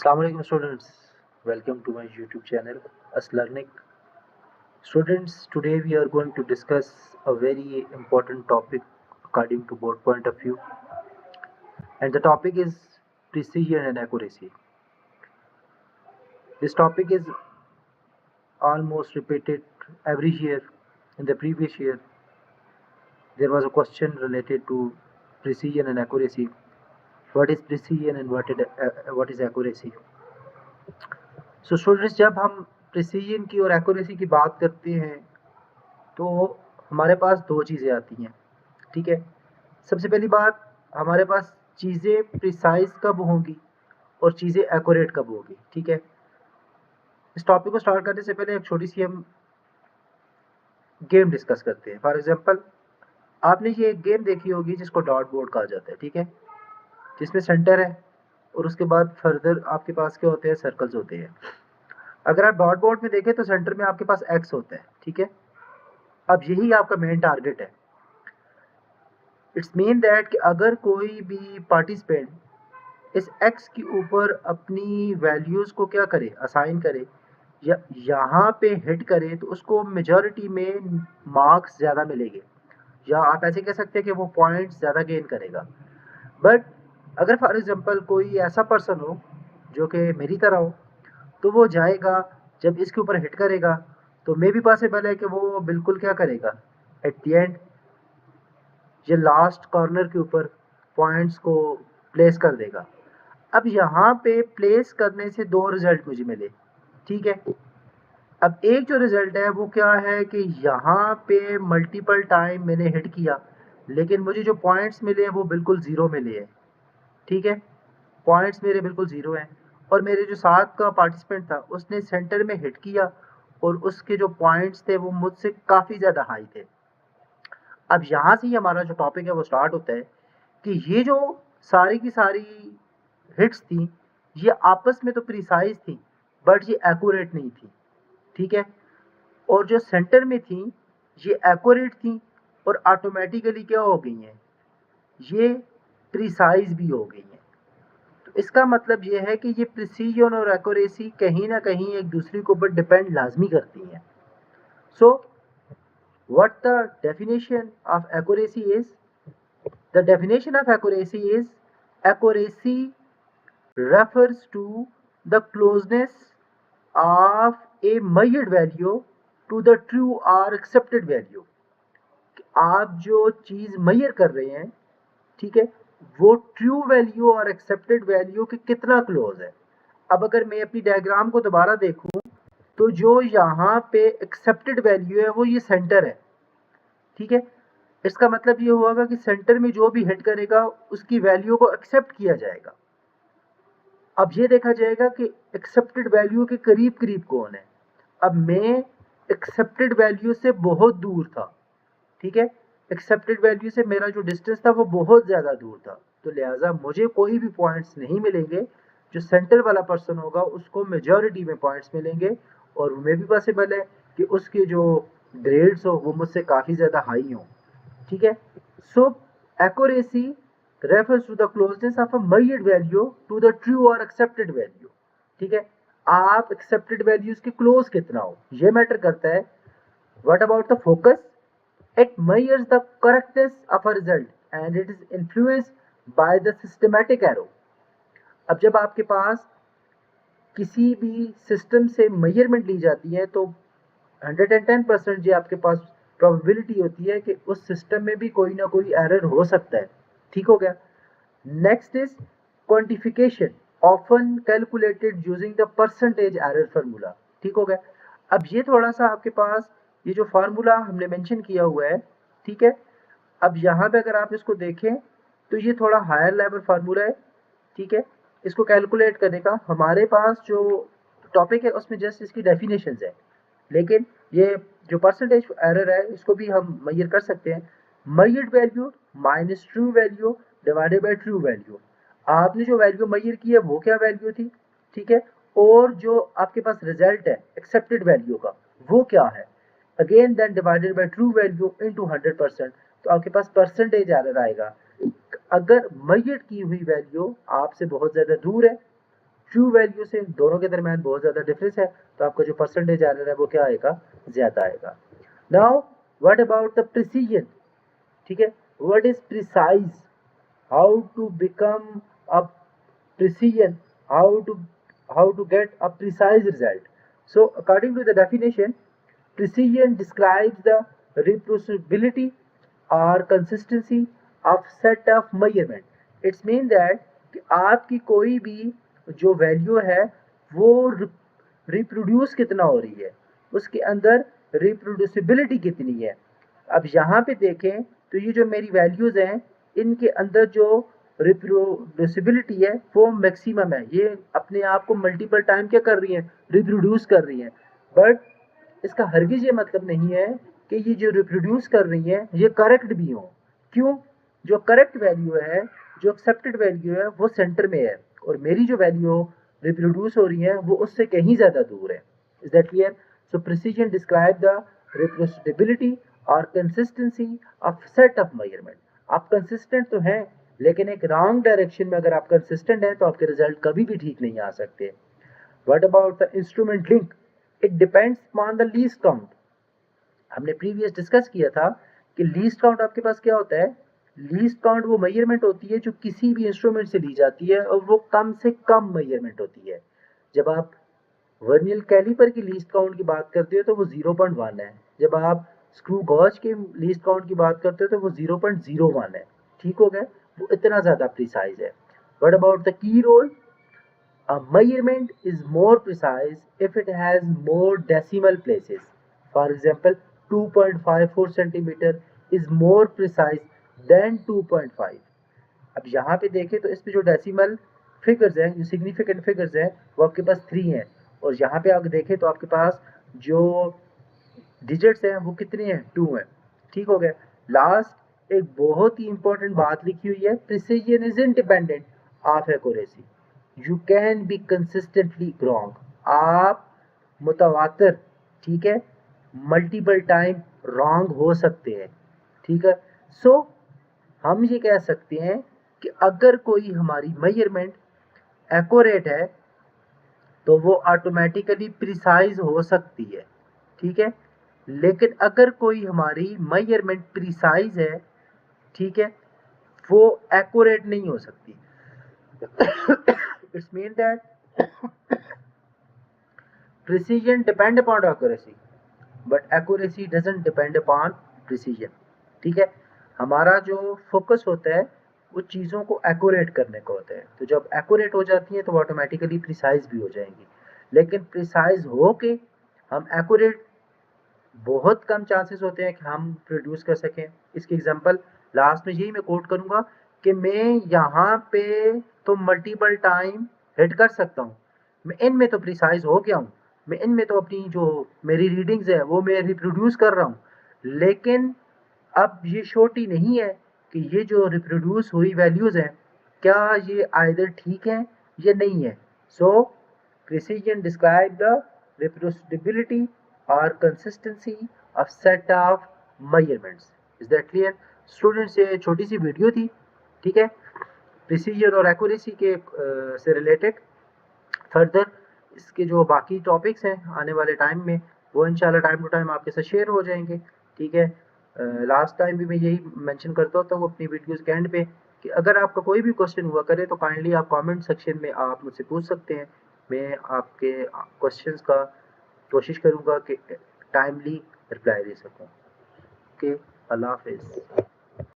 Assalamualaikum students, welcome to my YouTube channel Us Learning. Students, today we are going to discuss a very important topic according to board point of view, and the topic is precision and accuracy. This topic is almost repeated every year. In the previous year there was a question related to precision and accuracy. What is precision and what is accuracy? So students, जब हम precision की और accuracy की बात करते हैं तो हमारे पास दो चीज़ें आती हैं, ठीक है। सबसे पहली बात, हमारे पास चीज़ें प्रिसाइज कब होंगी और चीज़ें एक्यूरेट कब होगी, ठीक है। इस टॉपिक को स्टार्ट करने से पहले एक छोटी सी हम गेम डिस्कस करते हैं। फॉर एग्जांपल, आपने ये एक गेम देखी होगी जिसको डॉट बोर्ड कहा जाता है, ठीक है, जिसमें सेंटर है और उसके बाद फर्दर आपके पास क्या होते हैं, सर्कल्स होते हैं। अगर आप डॉट बोर्ड में देखें तो सेंटर में आपके पास एक्स होता है, ठीक है। अब यही आपका मेन टारगेट है। इट्स मीन दैट कि अगर कोई भी पार्टिसिपेंट इस एक्स के ऊपर अपनी वैल्यूज़ को क्या करे, असाइन करे या यहाँ पे हिट करे तो उसको मेजॉरिटी में मार्क्स ज़्यादा मिलेंगे, या आप ऐसे कह सकते हैं कि वो पॉइंट्स ज़्यादा गेन करेगा। बट अगर फॉर एग्जांपल कोई ऐसा पर्सन हो जो कि मेरी तरह हो, तो वो जाएगा, जब इसके ऊपर हिट करेगा तो मे भी पॉसिबल है कि वो बिल्कुल क्या करेगा, एट द एंड ये लास्ट कॉर्नर के ऊपर पॉइंट्स को प्लेस कर देगा। अब यहाँ पे प्लेस करने से दो रिजल्ट मुझे मिले, ठीक है। अब एक जो रिजल्ट है वो क्या है कि यहाँ पे मल्टीपल टाइम मैंने हिट किया लेकिन मुझे जो पॉइंट्स मिले हैं वो बिल्कुल ज़ीरो मिले हैं, ठीक है। पॉइंट्स मेरे बिल्कुल ज़ीरो हैं और मेरे जो साथ का पार्टिसिपेंट था उसने सेंटर में हिट किया और उसके जो पॉइंट्स थे वो मुझसे काफ़ी ज़्यादा हाई थे। अब यहाँ से ही हमारा जो टॉपिक है वो स्टार्ट होता है कि ये जो सारी की सारी हिट्स थी ये आपस में तो प्रिसाइज थी बट ये एक्यूरेट नहीं थी, ठीक है। और जो सेंटर में थी ये एक्यूरेट थी और ऑटोमेटिकली क्या हो गई हैं, ये प्रिसाइज भी हो गई हैं। तो इसका मतलब ये है कि ये प्रिसीजन और एक्यूरेसी कहीं ना कहीं एक दूसरे के ऊपर डिपेंड लाजमी करती हैं। सो what the definition of accuracy is? The definition of accuracy is accuracy refers to the closeness of a measured value to the true or accepted value। आप जो चीज़ मेजर कर रहे हैं, ठीक है, वो ट्रू वैल्यू और एक्सेप्टेड वैल्यू के कितना क्लोज है। अब अगर मैं अपनी डायग्राम को दोबारा देखूं तो जो यहाँ पे एक्सेप्टेड वैल्यू है वो ये सेंटर है, ठीक है। इसका मतलब ये होगा कि सेंटर में जो भी हिट करेगा उसकी वैल्यू को एक्सेप्ट किया जाएगा। अब ये देखा जाएगा कि एक्सेप्टेड वैल्यू के करीब करीब कौन है। अब मैं एक्सेप्टेड वैल्यू से बहुत दूर था, ठीक है, एक्सेप्टेड वैल्यू से मेरा जो डिस्टेंस था वो बहुत ज़्यादा दूर था, तो लिहाजा मुझे कोई भी पॉइंट्स नहीं मिलेंगे। जो सेंटर वाला पर्सन होगा उसको मेजॉरिटी में पॉइंट्स मिलेंगे और मे भी पॉसिबल है कि उसके जो ग्रेड्स हो वो मुझसे काफ़ी ज़्यादा हाई हो, ठीक है। सो accuracy refers to the closeness of a measured value to the true or accepted value, ठीक है। आप accepted values के close कितना हो ये मैटर करता है। what about the focus? It measures the correctness of a result and it is influenced by the systematic arrow। अब जब आपके पास किसी भी सिस्टम से मेजरमेंट ली जाती है तो 110% जो आपके पास प्रोबेबिलिटी होती है कि उस सिस्टम में भी कोई ना कोई एरर हो सकता है, ठीक हो गया। Next is quantification often calculated using the percentage error formula, ठीक हो गया। अब ये थोड़ा सा आपके पास ये जो फार्मूला हमने मेंशन किया हुआ है, ठीक है, अब यहाँ पे अगर आप इसको देखें तो ये थोड़ा हायर लेवल फार्मूला है, ठीक है। इसको कैलकुलेट करने का हमारे पास जो टॉपिक है उसमें जस्ट इसकी डेफिनेशंस है, लेकिन ये जो परसेंटेज एरर है इसको भी हम मेजर कर सकते हैं। Measured value minus true value divided by true value. आपने जो वैल्यू मेजर की है वो क्या वैल्यू थी, ठीक है, और जो आपके पास रिजल्ट है एक्सेप्टेड वैल्यू का वो क्या है, again then divided by true value into 100%, तो आपके पास परसेंटेज एरर आएगा। अगर मेजर की हुई वैल्यू आपसे बहुत ज़्यादा दूर है, ट्रू वैल्यू से दोनों के दरमियान बहुत ज़्यादा डिफरेंस है, तो आपका जो परसेंटेज एरर है वो क्या आएगा, ज़्यादा आएगा। Now what about the precision, ठीक है, what is precise, how to become a precision, how to get a precise result. So according to the definition, precision describes the reproducibility or consistency of set of measurement. It's mean that कि आपकी कोई भी जो value है वो reproduce कितना हो रही है, उसके अंदर रिप्रोड्यूसिबिलिटी कितनी है। अब यहाँ पे देखें तो ये जो मेरी वैल्यूज़ हैं इनके अंदर जो रिप्रोड्यूसिबिलिटी है वो मैक्सिमम है, ये अपने आप को मल्टीपल टाइम क्या कर रही है, रिप्रोड्यूस कर रही है। बट इसका हरगिज ये मतलब नहीं है कि ये जो रिप्रोड्यूस कर रही है ये करेक्ट भी हो। क्यों? जो करेक्ट वैल्यू है, जो एक्सेप्टेड वैल्यू है वो सेंटर में है, और मेरी जो वैल्यू रिप्रोड्यूस हो रही है वो उससे कहीं ज़्यादा दूर है। Is that clear? So precision describe the reproducibility और consistency of set of measurement. आप कंसिस्टेंट तो हैं, लेकिन एक रॉन्ग डायरेक्शन में अगर आप कंसिस्टेंट हैं तो आपके रिजल्ट कभी भी ठीक नहीं आ सकते। What about the instrument link, it depends upon the least count. हमने प्रीवियस डिस्कस किया था कि लीस्ट काउंट आपके पास क्या होता है, लीस्ट काउंट वो मेजरमेंट होती है जो किसी भी इंस्ट्रूमेंट से ली जाती है और वो कम से कम मेजरमेंट होती है। जब आप वर्नियर कैलिपर की लीस्ट काउंट की बात करते हो तो वो 0.1 है, जब आप स्क्रू गॉज के लीस्ट काउंट की बात करते हो तो वो 0.01 है। ठीक हो गया, वो इतना ज़्यादा प्रिसाइज है। What about the key role, a measurement is more precise if it has more decimal places. For example, 2.54 centimeter is more precise than 2.5. अब यहाँ पे देखें तो इसमें जो डेसिमल फिगर्स हैं, जो सिग्निफिकेंट फिगर्स हैं, वो आपके पास 3 हैं, और यहाँ पे आप देखें तो आपके पास जो डिजिट्स हैं वो कितने हैं, 2 हैं। ठीक हो गया। लास्ट एक बहुत ही इंपॉर्टेंट बात लिखी हुई है, precision is independent of accuracy, you can be consistently wrong. आप मुतवातर, ठीक है, मल्टीपल टाइम रॉन्ग हो सकते हैं। ठीक है, सो हम ये कह सकते हैं कि अगर कोई हमारी मेजरमेंट एक्यूरेट है तो वो ऑटोमेटिकली प्रिसाइज हो सकती है। ठीक है, लेकिन अगर कोई हमारी मेजरमेंट प्रिसाइज है, ठीक है, वो एक्यूरेट नहीं हो सकती। It's mean that precision depend upon accuracy but accuracy doesn't depend upon precision। ठीक है, हमारा जो फोकस होता है वो चीज़ों को एक्यूरेट करने का होता है, तो जब एक्यूरेट हो जाती है तो ऑटोमेटिकली प्रिसाइज भी हो जाएंगी। लेकिन प्रिसाइज हो के हम एक्यूरेट, बहुत कम चांसेस होते हैं कि हम प्रोड्यूस कर सकें। इसकी एग्जांपल लास्ट में यही मैं कोट करूंगा कि मैं यहाँ पे तो मल्टीपल टाइम हिट कर सकता हूँ, मैं इनमें तो प्रिसाइज हो गया हूँ, मैं इनमें तो अपनी जो मेरी रीडिंग्स है वो मैं रिप्रोड्यूस कर रहा हूँ, लेकिन अब ये श्योरिटी नहीं है कि ये जो रिप्रोड्यूस हुई वैल्यूज़ हैं क्या ये आइदर ठीक है या नहीं है। सो प्रिसीजन डिस्क्राइब द रिप्रोड्यूसिबिलिटी और consistency of set of measurements. Is that clear? Students, ये छोटी सी वीडियो थी, ठीक है, प्रिसीजन और एक्यूरेसी के से रिलेटेड। फर्दर इसके जो बाकी टॉपिक्स हैं आने वाले टाइम में वो इंशाल्लाह टाइम टू टाइम आपके साथ शेयर हो जाएंगे। ठीक है, लास्ट टाइम भी मैं यही मेंशन करता होता हूँ अपनी वीडियोस के एंड पे कि अगर आपका कोई भी क्वेश्चन हुआ करे तो काइंडली आप कमेंट सेक्शन में आप मुझसे पूछ सकते हैं, मैं आपके क्वेश्चंस का कोशिश करूँगा कि टाइमली रिप्लाई दे सकूँ। ओके, अल्लाह हाफिज़।